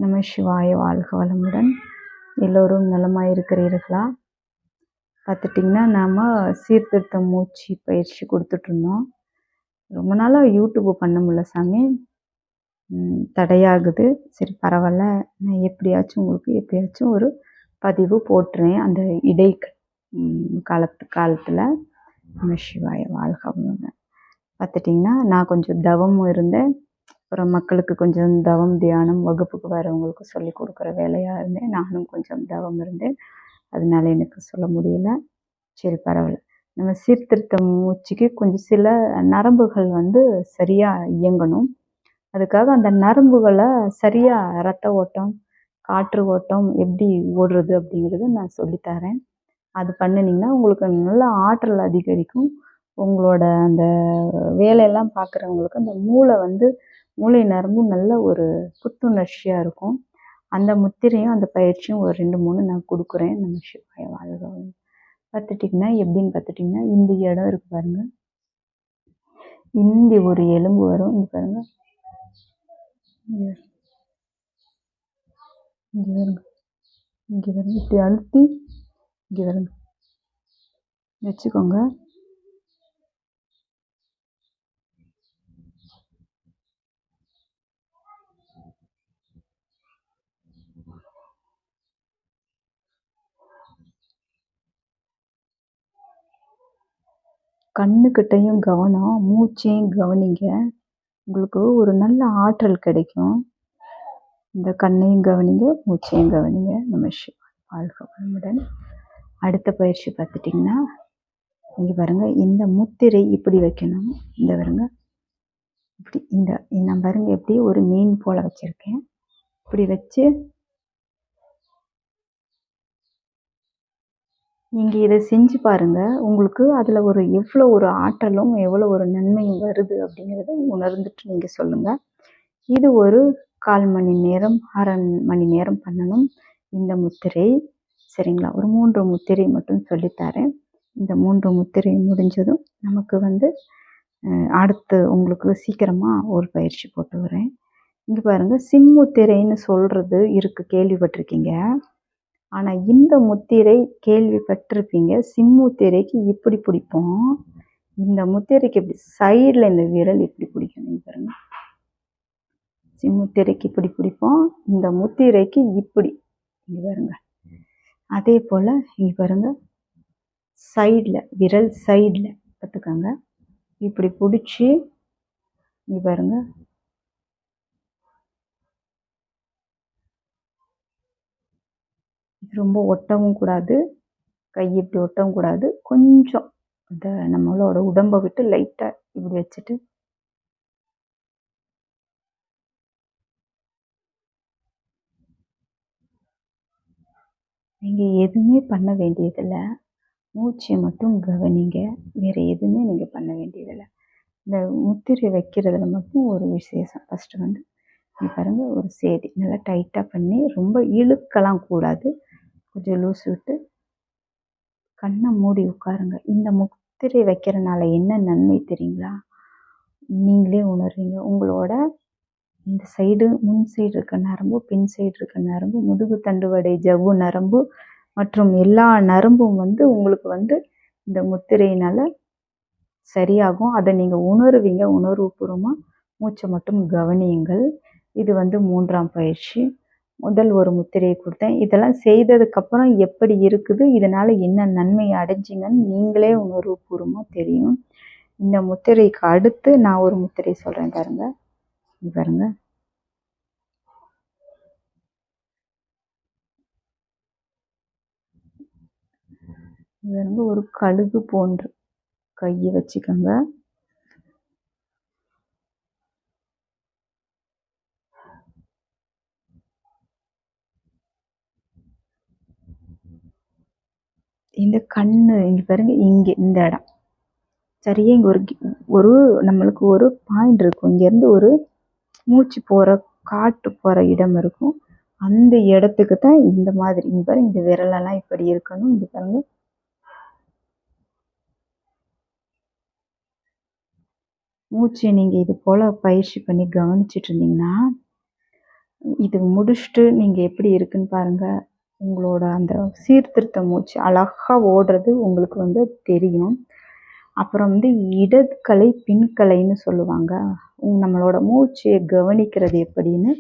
நம சிவாய, வாழ்க வளமுடன். எல்லோரும் நலமாயிருக்கிறீர்களா? பார்த்துட்டிங்கன்னா நாம் சீர்திருத்த மூச்சு பயிற்சி கொடுத்துட்ருந்தோம். ரொம்ப நாளாக யூடியூப் பண்ண முடியல சாமி, தடையாகுது. சரி பரவாயில்ல, நான் எப்படியாச்சும் ஒரு பதிவு போட்டுறேன் அந்த இடை காலத்தில். நம சிவாய, வாழ்க வளமுடன். பார்த்துட்டிங்கன்னா நான் கொஞ்சம் தவமும் இருந்தேன், அப்புறம் மக்களுக்கு கொஞ்சம் தவம் தியானம் வகுப்புக்கு வரவங்களுக்கு சொல்லி கொடுக்குற வேலையாக இருந்தேன். நானும் கொஞ்சம் தவம் இருந்தேன், அதனால எனக்கு சொல்ல முடியல. சரி பரவாயில்ல, நம்ம சீர்திருத்த மூச்சுக்கு கொஞ்சம் சில நரம்புகள் சரியாக இயங்கணும். அதுக்காக அந்த நரம்புகளை சரியாக ரத்த ஓட்டம் காற்று ஓட்டம் எப்படி ஓடுறது அப்படிங்கிறத நான் சொல்லித்தரேன். அது பண்ணினீங்கன்னா உங்களுக்கு நல்ல ஆற்றல் அதிகரிக்கும். உங்களோட அந்த வேலையெல்லாம் பார்க்குறவங்களுக்கு அந்த மூளை நரம்பும் நல்ல ஒரு புத்துணர்ச்சியாக இருக்கும். அந்த முத்திரையும் அந்த பயிற்சியும் ஒரு 2-3 நான் கொடுக்குறேன். நம்ம சிவாய, வாழ்க. பார்த்துட்டிங்கன்னா எப்படின்னு பார்த்துட்டிங்கன்னா, இந்த இடம் இருக்கு பாருங்கள், இந்த ஒரு எலும்பு வரும். இங்கே பாருங்கள், இங்கே வருங்க, இங்கே வருங்க, இப்படி அழுத்தி இங்கே வருங்க வச்சுக்கோங்க. கண்ணுக்கிட்டையும் கவனம், மூச்சையும் கவனிங்க. உங்களுக்கு ஒரு நல்ல ஆற்றல் கிடைக்கும். இந்த கண்ணையும் கவனிங்க, மூச்சையும் கவனிங்க. நம்ம சிவாய, வாழ்க வளமுடன். அடுத்த பயிற்சி பார்த்துட்டிங்கன்னா, இங்கே பாருங்கள், இந்த முத்திரை இப்படி வைக்கணும். இந்த பாருங்க, இப்படி நான் பாருங்க எப்படி ஒரு மீன் போல் வச்சுருக்கேன். இப்படி வச்சு நீங்கள் இதை செஞ்சு பாருங்கள். உங்களுக்கு அதில் எவ்வளோ ஒரு ஆற்றலும் எவ்வளோ ஒரு நன்மையும் வருது அப்படிங்கிறத உணர்ந்துட்டு நீங்கள் சொல்லுங்கள். இது ஒரு 1/4 மணி நேரம் 1/2 மணி நேரம் பண்ணணும் இந்த முத்திரை, சரிங்களா? ஒரு 3 முத்திரை மட்டும் சொல்லித்தரேன். இந்த 3 முத்திரை முடிஞ்சதும் நமக்கு அடுத்து உங்களுக்கு சீக்கிரமாக ஒரு பயிற்சி போட்டு வரேன். இங்கே பாருங்கள், சிம்முத்திரைன்னு சொல்கிறது இருக்குது, கேள்விப்பட்டிருக்கீங்க. ஆனால் இந்த முத்திரை கேள்விப்பட்டிருப்பீங்க. சிம்முத்திரைக்கு இப்படி பிடிப்போம், இந்த முத்திரைக்கு இப்படி சைடில் இந்த விரல் இப்படி பிடிக்கணும். பாருங்கள், சிம்முத்திரைக்கு இப்படி பிடிப்போம், இந்த முத்திரைக்கு இப்படி. இங்கே பாருங்க, அதே போல் இங்கே பாருங்கள், சைடில் விரல் சைடில் பார்த்துக்கோங்க, இப்படி பிடிச்சி இங்கே பாருங்க, ரொம்ப ஒட்டவும் கூடாது, கை இப்படி ஒட்டவும் கூடாது. கொஞ்சம் இந்த நம்மளோட உடம்பை விட்டு லைட்டாக இப்படி வச்சுட்டு நீங்கள் எதுவுமே பண்ண வேண்டியதில்லை, மூச்சை மட்டும் கவனிங்க. வேறு எதுவுமே நீங்கள் பண்ண வேண்டியதில்லை. இந்த முத்திரை வைக்கிறதுல மட்டும் ஒரு விசேஷம். ஃபஸ்ட்டு இங்கே பாருங்கள், ஒரு சேதி நல்லா டைட்டாக பண்ணி, ரொம்ப இழுக்கலாம் கூடாது, கொஞ்சம் லூஸ் விட்டு கண்ணை மூடி உட்காருங்க. இந்த முத்திரை வைக்கிறனால என்ன நன்மை தெரியுங்களா? நீங்களே உணர்வீங்க. உங்களோட இந்த சைடு, முன் சைடு இருக்க நரம்பு, பின் சைடு இருக்க நரம்பு, முதுகு தண்டுவடை ஜவ்வு நரம்பு மற்றும் எல்லா நரம்பும் உங்களுக்கு இந்த முத்திரையினால் சரியாகும். அதை நீங்கள் உணர்வீங்க. உணர்வுபூர்வமாக மூச்சை மட்டும் கவனியுங்கள். இது 3ஆம் பயிற்சி. முதல் ஒரு முத்திரையை கொடுத்தேன். இதெல்லாம் செய்ததுக்கப்புறம் எப்படி இருக்குது, இதனால் என்ன நன்மை அடைஞ்சிங்கன்னு நீங்களே உணர்வுபூர்வமாக தெரியும். இந்த முத்திரைக்கு அடுத்து நான் ஒரு முத்திரை சொல்கிறேன் பாருங்கள். பாருங்கள், ஒரு கழுகு போன்று கையை வச்சுக்கோங்க. இந்த கண்ணு இங்கே பாருங்க, இங்கே இந்த இடம் சரியா, இங்கே ஒரு நம்மளுக்கு ஒரு பாயிண்ட் இருக்கும். இங்கேருந்து ஒரு மூச்சு போகிற காற்று போகிற இடம் இருக்கும். அந்த இடத்துக்கு தான் இந்த மாதிரி இங்கே பாருங்க, இந்த விரலெல்லாம் இப்படி இருக்கணும். இங்கே பாருங்க, மூச்சை நீங்கள் இது போல் பயிற்சி பண்ணி கவனிச்சிட்டு இருந்தீங்கன்னா இது முடிச்சுட்டு நீங்கள் எப்படி இருக்குன்னு பாருங்கள். உங்களோட அந்த சீர்திருத்த மூச்சு அழகா ஓடுறது உங்களுக்கு வந்து தெரியும். அப்புறம் வந்து இடக்கலை பின்கலைன்னு சொல்லுவாங்க. நம்மளோட மூச்சை கவனிக்கிறது எப்படின்னு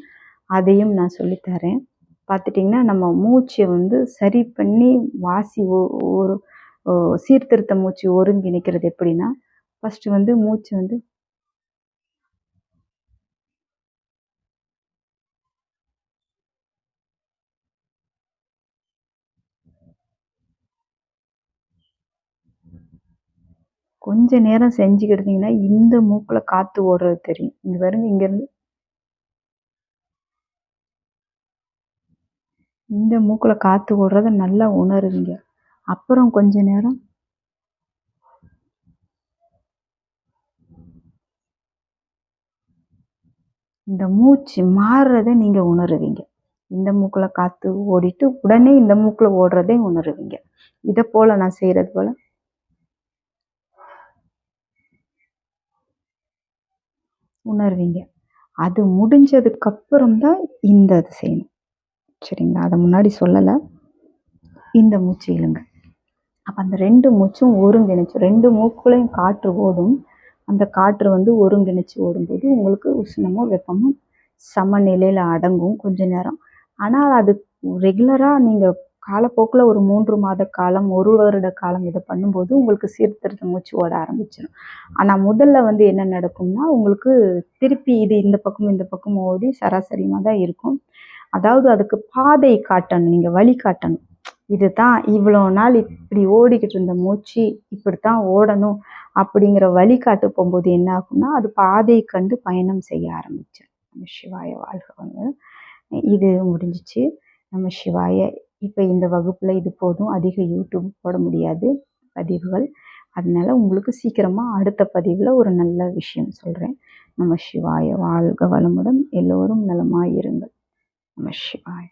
அதையும் நான் சொல்லித்தரேன். பார்த்துட்டிங்கன்னா நம்ம மூச்சை வந்து சரி பண்ணி வாசி ஒரு சீர்திருத்த மூச்சு ஒருங்கிணைக்கிறது எப்படின்னா, ஃபஸ்ட்டு வந்து மூச்சு வந்து கொஞ்ச நேரம் செஞ்சுக்கிட்டீங்கன்னா, இந்த மூக்குல காத்து ஓடுறது தெரியும். இங்க பாருங்க இங்கேருந்து இந்த மூக்குல காத்து ஓடுறத நல்லா உணருவீங்க. அப்புறம் கொஞ்ச நேரம் இந்த மூச்சு மாறுறத நீங்க உணருவீங்க. இந்த மூக்குல காத்து ஓடிட்டு, உடனே இந்த மூக்குல ஓடுறதையும் உணருவீங்க. இத போல நான் செய்றது போல உணர்வீங்க. அது முடிஞ்சதுக்கப்புறம் தான் இந்த இது செய்யணும். சரிங்களா? அத முன்னாடி சொல்லல. இந்த மூச்சு இழுங்க. அப்ப அந்த 2 மூச்சும் ஒருங்கிணைச்சு 2 மூக்குலயும் காற்று ஓடும். அந்த காற்று வந்து ஒருங்கிணைச்சு ஓடும்போது உங்களுக்கு உஷ்ணமும், வெப்பமும் சமநிலையில அடங்கும் கொஞ்ச நேரம். ஆனா அது ரெகுலரா நீங்க காலப்போக்குல ஒரு 3 மாத காலம், 1 வருட காலம் இத பண்ணும்போது உங்களுக்கு சீர்திருத்த மூச்சு ஓட ஆரம்பிச்சுரும். ஆனா முதல்ல வந்து என்ன நடக்கும்னா, உங்களுக்கு திருப்பி இது இந்த பக்கம், இந்த பக்கம் ஓடி சராசரியா தான் இருக்கும். அதாவது அதுக்கு பாதை காட்டணும். நீங்க வழி காட்டணும். இதுதான் இவ்வளோ நாள் இப்படி ஓடிக்கிட்டு இருந்த மூச்சு இப்படித்தான் ஓடணும் அப்படிங்கிற வழிகாட்டு போகும்போது என்ன ஆகும்னா அது பாதையை கண்டு பயணம் செய்ய ஆரம்பிச்சிடும். நம்ம சிவாய வாழ்க வளமுடன். இது முடிஞ்சிச்சு. நம்ம சிவாய. இப்போ இந்த வகுப்பில் இது போதும். அதிக யூடியூப் போட முடியாது பதிவுகள். அதனால உங்களுக்கு சீக்கிரமாக அடுத்த பதிவில் ஒரு நல்ல விஷயம் சொல்கிறேன். நம்ம சிவாய வாழ்க வளமுடன். எல்லோரும் நலமாயிருங்கள். நம சிவாய.